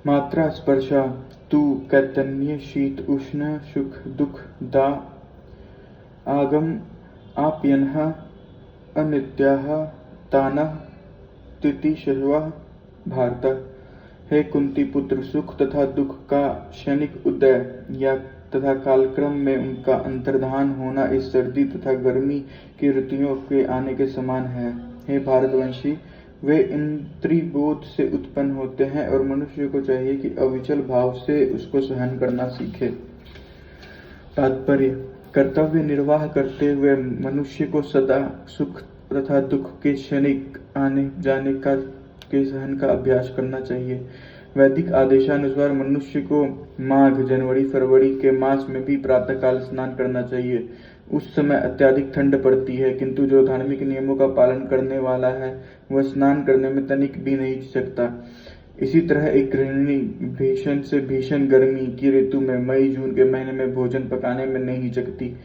मात्रा स्पर्शा तु कैतन्य शीत उष्ण सुख दुख दा आगम आप्यनः अनित्याः तानः तितिशयः भारत। हे कुंती पुत्र, सुख तथा दुख का क्षणिक उदय या तथा कालक्रम में उनका अंतर्धान होना इस सर्दी तथा गर्मी की ऋतुओं के आने के समान है। हे भारतवंशी, वे इंद्रियबोध से उत्पन्न होते हैं और मनुष्य को चाहिए कि अविचल भाव से उसको सहन करना सीखे। तात्पर्य: कर्तव्य निर्वाह करते हुए मनुष्य को सदा सुख तथा दुख के क्षणिक आने जाने के सहन का अभ्यास करना चाहिए। वैदिक आदेशानुसार मनुष्य को माघ, जनवरी, फरवरी के मास में भी प्रातःकाल स्नान करना चाहिए। उस समय अत्यधिक ठंड पड़ती है, किंतु जो धार्मिक नियमों का पालन करने वाला है वह स्नान करने में तनिक भी नहीं झिझकता। इसी तरह एक गृहिणी भीषण से भीषण गर्मी की ऋतु में मई जून के महीने में भोजन पकाने में नहीं हिचकती।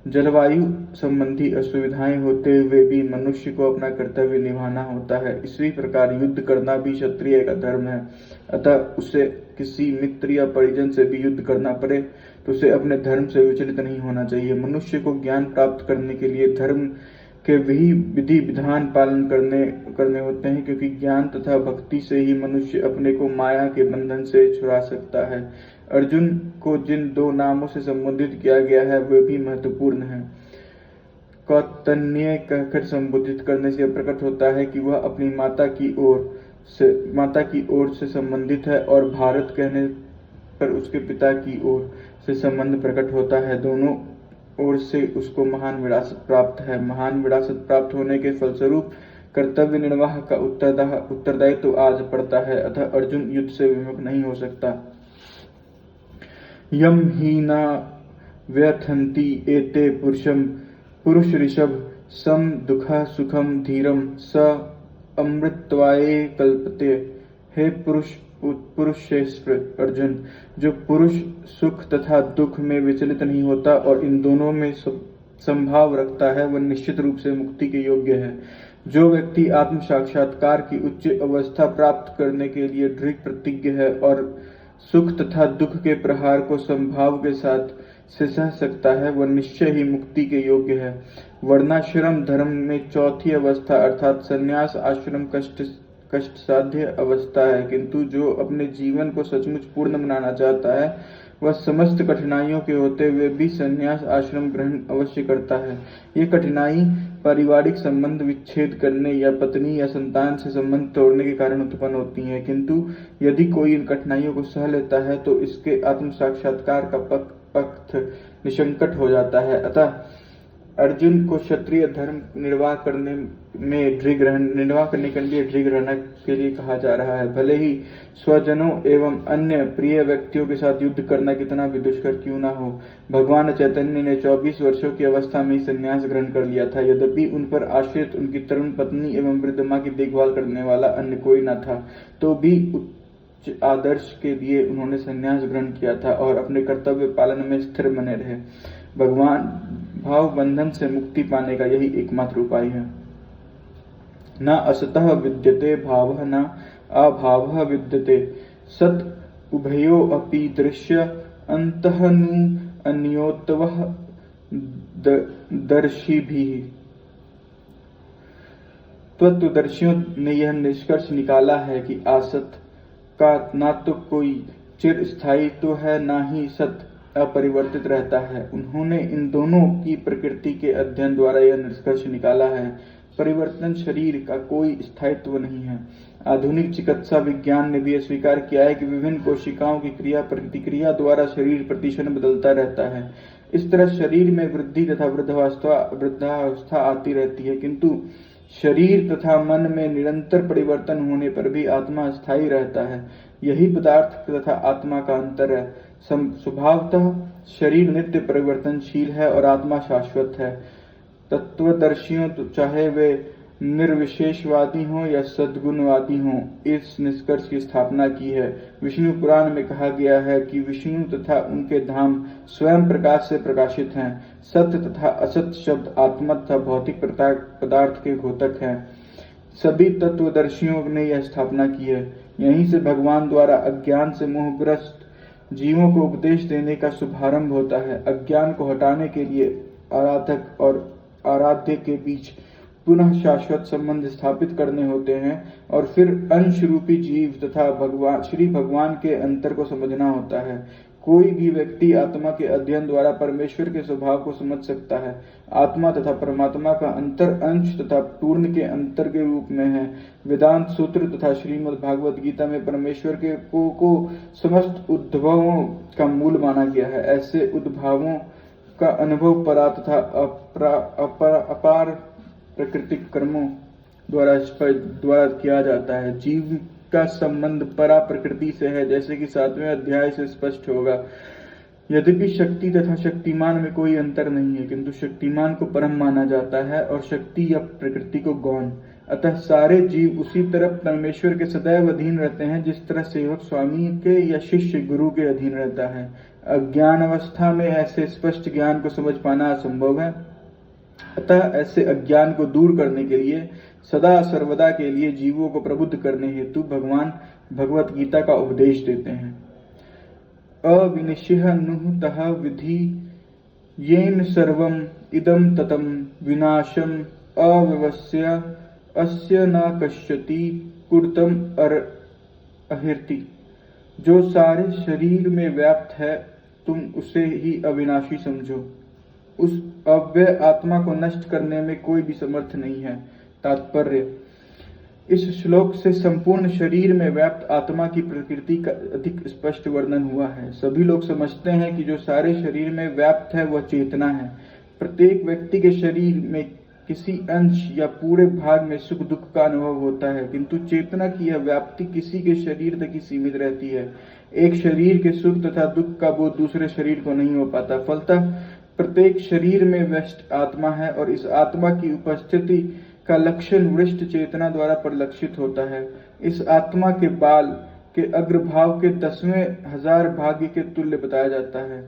जलवायु संबंधी असुविधाएं होते हुए भी मनुष्य को अपना कर्तव्य निभाना होता है। इसी प्रकार युद्ध करना भी क्षत्रिय का धर्म है। अतः उसे किसी मित्र या परिजन से भी युद्ध करना पड़े तो उसे अपने धर्म से विचलित नहीं होना चाहिए। मनुष्य को ज्ञान प्राप्त करने के लिए धर्म के वही विधि विधान पालन करने होते हैं, क्योंकि ज्ञान तथा भक्ति से ही मनुष्य अपने को माया के बंधन से छुड़ा सकता है। अर्जुन को जिन दो नामों से संबोधित किया गया है वे भी महत्वपूर्ण हैं। कौतन्य कहकर संबोधित करने से प्रकट होता है कि वह अपनी माता की ओर से संबंधित है, और भारत कहने पर उसके पिता की ओर से संबंध प्रकट होता है। दोनों ओर से उसको महान विरासत प्राप्त है। महान विरासत प्राप्त होने के फलस्वरूप कर्तव्य निर्वाह का उत्तरदायित्व तो आज पड़ता है। अतः अर्जुन युद्ध से विमुख नहीं हो सकता। यम ही न व्यथन्ति एते पुरुष ऋषभ सम दुखा सुखम धीरम स अमृतत्वाय कल्पते। हे पुरुषेश्वर अर्जुन, जो पुरुष सुख तथा दुख में विचलित नहीं होता और इन दोनों में संभाव रखता है वह निश्चित रूप से मुक्ति के योग्य है। जो व्यक्ति आत्म साक्षात्कार की उच्च अवस्था प्राप्त करने के लिए दृढ़ प्रतिज्ञ है और सुख तथा दुख के प्रहार को संभाव के साथ से सह सकता है वह निश्चय ही मुक्ति के योग्य है। वर्णाश्रम धर्म में चौथी अवस्था अर्थात संन्यास आश्रम कष्ट साध्य अवस्था है, किंतु जो अपने जीवन को सचमुच पूर्ण बनाना चाहता है वह समस्त कठिनाइयों के होते हुए भी संन्यास आश्रम ग्रहण अवश्य करता है। ये कठिनाई पारिवारिक संबंध विच्छेद करने या पत्नी या संतान से संबंध तोड़ने के कारण उत्पन्न होती हैं, किंतु यदि कोई इन कठिनाइयों को सह लेता है तो इसके आत्म साक्षात्कार का पथ निसंकट हो जाता है। अतः अर्जुन को क्षत्रिय धर्म निर्वाह करने के लिए दृढ़ रहने के लिए कहा जा रहा है। भले ही स्वजनों एवं अन्य प्रिय व्यक्तियों के साथ युद्ध करना कितना भी दुष्कर क्यों ना हो। भगवान चैतन्य ने 24 वर्षों की अवस्था में संन्यास ग्रहण कर लिया था। यद्यपि उन पर आश्रित उनकी तरुण पत्नी एवं वृद्ध मां की देखभाल करने वाला अन्य कोई न था, तो भी उच्च आदर्श के लिए उन्होंने संन्यास ग्रहण किया था और अपने कर्तव्य पालन में स्थिर बने रहे। भगवान भाव बंधन से मुक्ति पाने का यही एकमात्र उपाय है। न असतः विद्यते भावः न अभावः विद्यते सत उभयो अपि दृश्य अंतःनु अन्योतवः दर्शिभिः। तत्वदर्शियों ने यह निष्कर्ष निकाला है कि असत का न तो कोई चिर स्थायित्व है न ही सत अपरिवर्तित रहता है। उन्होंने इन दोनों की प्रकृति के अध्ययन द्वारा यह निष्कर्ष निकाला है। परिवर्तन शरीर का कोई स्थायित्व नहीं है। आधुनिक चिकित्सा विज्ञान ने भी स्वीकार किया है कि विभिन्न कोशिकाओं की क्रिया प्रतिक्रिया द्वारा शरीर प्रतिक्षण बदलता रहता है। इस तरह शरीर में वृद्धि तथा वृद्धावस्था आती रहती है, किंतु शरीर तथा मन में निरंतर परिवर्तन होने पर भी आत्मा स्थायी रहता है। यही पदार्थ तथा आत्मा का अंतर है। स्वभावतः शरीर नित्य परिवर्तनशील है और आत्मा शाश्वत है। तत्वदर्शियों चाहे वे निर्विशेषवादी हों या सद्गुणवादी हों, इस निष्कर्ष की स्थापना की है। विष्णु पुराण में कहा गया है कि विष्णु तथा उनके धाम स्वयं प्रकाश से प्रकाशित हैं। सत्य तथा असत शब्द आत्मा तथा भौतिक पदार्थ के घोतक हैं। सभी तत्वदर्शियों ने यह स्थापना की है। यहीं से भगवान द्वारा अज्ञान से मोहग्रस्त जीवों को उपदेश देने का शुभारंभ होता है। अज्ञान को हटाने के लिए आराधक और आराध्य के बीच पुनः शाश्वत संबंध स्थापित करने होते हैं और फिर अंश रूपी जीव तथा श्री भगवान के अंतर को समझना होता है। कोई भी व्यक्ति आत्मा के अध्ययन द्वारा परमेश्वर के स्वभाव को समझ सकता है। आत्मा तथा परमात्मा का अंतर अंश तथा पूर्ण के अंतर के रूप में है। वेदांत सूत्र तथा श्रीमद् भागवत गीता में परमेश्वर के को समस्त उद्भवों का मूल माना गया है। ऐसे उद्भवों का अनुभव परा तथा अपार प्राकृतिक कर्मों द्वारा किया जाता है। जीव का संबंध परा प्रकृति से है, जैसे कि 7वें अध्याय से स्पष्ट होगा। यद्यपि शक्ति तथा शक्तिमान में कोई अंतर नहीं है, किंतु शक्तिमान को परम माना जाता है और शक्ति या प्रकृति को गौण। अतः सारे जीव उसी तरह परमेश्वर के सदैव अधीन रहते हैं, जिस तरह सेवक स्वामी के या शिष्य गुरु के अधीन रहता है। अज्ञान अवस्था में ऐसे स्पष्ट ज्ञान को समझ पाना असंभव है। अतः ऐसे अज्ञान को दूर करने के लिए सदा सर्वदा के लिए जीवों को प्रबुद्ध करने हेतु भगवान भगवत गीता का उपदेश देते हैं। अविनिश्य नुतः विधि येन सर्वम इदम ततम विनाशम अव्यवस्य अस्य न कश्यति कुर्तम अहिर्ति। जो सारे शरीर में व्याप्त है, तुम उसे ही अविनाशी समझो। उस अव्यय आत्मा को नष्ट करने में कोई भी समर्थ नहीं है। तात्पर्य: इस श्लोक से संपूर्ण शरीर में व्याप्त आत्मा की प्रकृति का अधिक स्पष्ट वर्णन हुआ है। सभी लोग समझते हैं कि जो सारे शरीर में व्याप्त है वह चेतना है। प्रत्येक व्यक्ति के शरीर में किसी अंश या पूरे भाग में सुख दुख का अनुभव होता है, किंतु चेतना की यह व्याप्ति किसी के शरीर तक ही सीमित रहती है। एक शरीर के सुख तथा दुख का बोध दूसरे शरीर को नहीं हो पाता। फलतः प्रत्येक शरीर में व्यस्त आत्मा है और इस आत्मा की उपस्थिति का लक्षण वृष्ट चेतना द्वारा परिलक्षित होता है। इस आत्मा के बाल के अग्रभाग के 10वें हजार भाग के तुल्य बताया जाता है।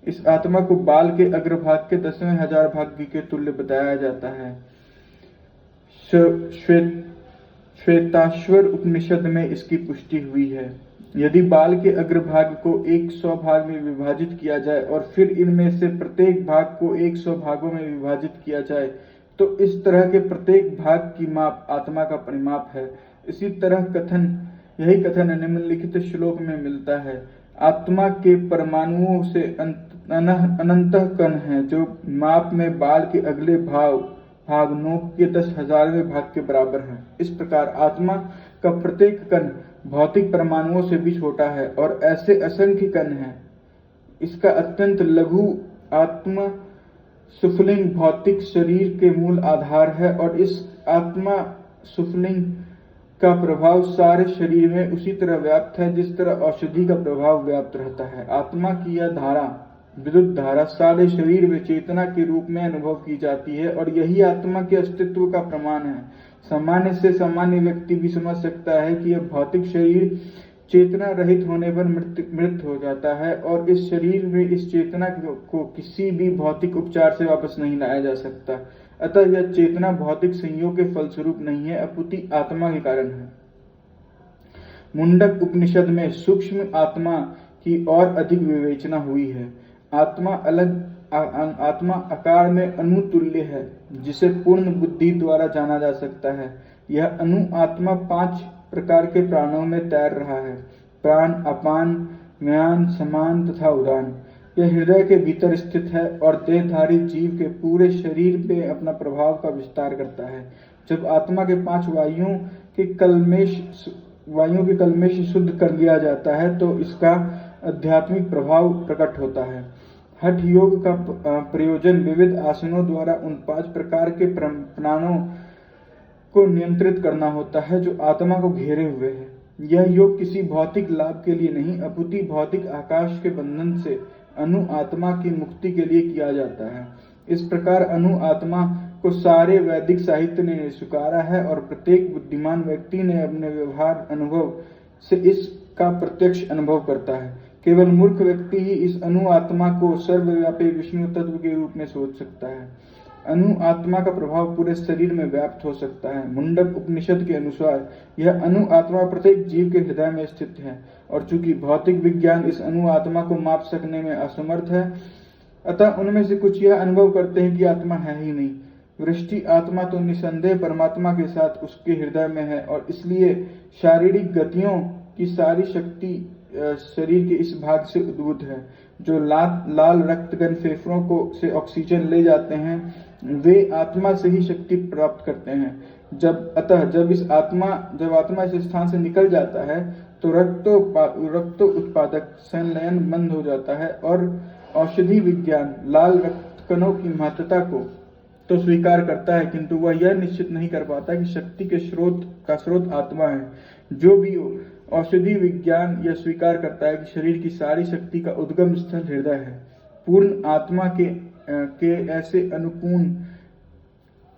इस आत्मा को बाल के अग्रभाग के 10वें हजार भाग के तुल्य बताया जाता है। श्वेताश्वर उपनिषद में इसकी पुष्टि हुई है। यदि बाल के अग्रभाग को 100 भाग में विभाजित किया जाए और फिर इनमें से प्रत्येक भाग को 100 भागों में विभाजित किया जाए, तो इस तरह के प्रत्येक भाग की माप आत्मा का परिमाप है। इसी तरह यही कथन निम्नलिखित श्लोक में मिलता है। आत्मा के परमाणुओं से अनंत कण है, जो माप में बाल के अगले भाग नोक के 10,000वें भाग के बराबर है। इस प्रकार आत्मा का प्रत्येक कण भौतिक परमाणुओं से भी छोटा है और ऐसे असंख्य कण हैं। इसका अत्यंत लघु आत्मा सुफलिंग भौतिक शरीर के मूल आधार है और इस आत्मा सुफलिंग का प्रभाव सारे शरीर में उसी तरह व्याप्त है जिस तरह औषधि का प्रभाव व्याप्त रहता है। आत्मा की यह धारा, विद्युत धारा, सारे शरीर में चेतना के रूप में अनुभव की जाती है और यही आत्मा के अस्तित्व का प्रमाण है। सामान्य से सामान्य व्यक्ति भी समझ सकता है कि यह भौतिक शरीर चेतना रहित होने पर मृत हो जाता है और इस शरीर में इस चेतना को किसी भी भौतिक उपचार से वापस नहीं लाया जा सकता। अतः यह चेतना भौतिक संयोग के फलस्वरूप नहीं है, अपितु आत्मा के कारण है। मुंडक उपनिषद में सूक्ष्म आत्मा की और अधिक विवेचना हुई है। आत्मा आकार में अणु तुल्य है, जिसे पूर्ण बुद्धि द्वारा जाना जा सकता है। यह अणु आत्मा 5 प्रकार के प्राणों में तैर रहा है: प्राण, अपान, व्यान, समान तथा उदान। यह हृदय के भीतर स्थित है और देहधारी जीव के पूरे शरीर पे अपना प्रभाव का विस्तार करता है। जब आत्मा के 5 वायुओं के कलमेश शुद्ध कर लिया जाता है तो इसका आध्यात्मिक प्रभाव प्रकट होता है। हठ योग का प्रयोजन विविध आसनों द्वारा उन 5 प्रकार के प्राणों को नियंत्रित करना होता है जो आत्मा को घेरे हुए है। यह योग किसी भौतिक लाभ के लिए नहीं, अपितु भौतिक आकाश के बंधन से अनु आत्मा की मुक्ति के लिए किया जाता है। इस प्रकार अनु आत्मा को सारे वैदिक साहित्य ने स्वीकारा है और प्रत्येक बुद्धिमान व्यक्ति ने अपने व्यवहार अनुभव से इसका प्रत्यक्ष अनुभव करता है। केवल मूर्ख व्यक्ति ही इस अनु आत्मा को सर्वव्यापी विष्णु तत्व के रूप में सोच सकता है। अनु आत्मा का प्रभाव पूरे शरीर में व्याप्त हो सकता है। मुंडक उपनिषद के अनुसार यह अनु आत्मा प्रत्येक जीव के हृदय में स्थित है, और चूंकि भौतिक विज्ञान इस अनु आत्मा को माप सकने में असमर्थ है, अतः उनमें से कुछ यह अनुभव करते हैं कि आत्मा है ही नहीं। वृष्टि आत्मा तो निसंदेह परमात्मा के साथ उसके हृदय में है, और इसलिए शारीरिक गतियों की सारी शक्ति शरीर के इस भाग से उद्भूत है। जो लाल रक्तगण फेफड़ों को से ऑक्सीजन ले जाते हैं, वे आत्मा से ही शक्ति प्राप्त करते हैं। जब आत्मा इस स्थान से निकल जाता है, तो रक्त उत्पादक संलयन बंद हो जाता है, और औषधि विज्ञान लाल रक्त कणों की महत्ता को तो स्वीकार करता है, किंतु वह यह निश्चित नहीं कर पाता कि शक्ति के स्रोत आत्मा है। जो भी हो, औषधि विज्ञान यह स्वीकार करता है कि शरीर की सारी शक्ति का उद्गम स्थल हृदय है। पूर्ण आत्मा के ऐसे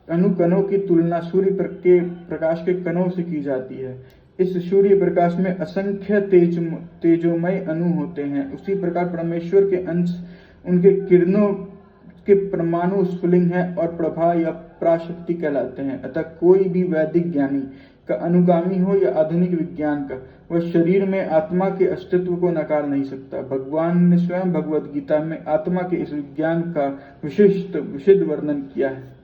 अनुकणों की तुलना सूर्य के प्रकाश के कणों से की जाती है। इस सूर्य प्रकाश में असंख्य तेजोमय अणु होते हैं। उसी प्रकार परमेश्वर के अंश उनके किरणों के परमाणु स्फुलिंग है और प्रभा या प्राशक्ति कहलाते हैं। अतः कोई भी वैदिक ज्ञानी का अनुगामी हो या आधुनिक विज्ञान का, वह शरीर में आत्मा के अस्तित्व को नकार नहीं सकता। भगवान ने स्वयं भगवद गीता में आत्मा के इस विज्ञान का विशिष्ट वर्णन किया है।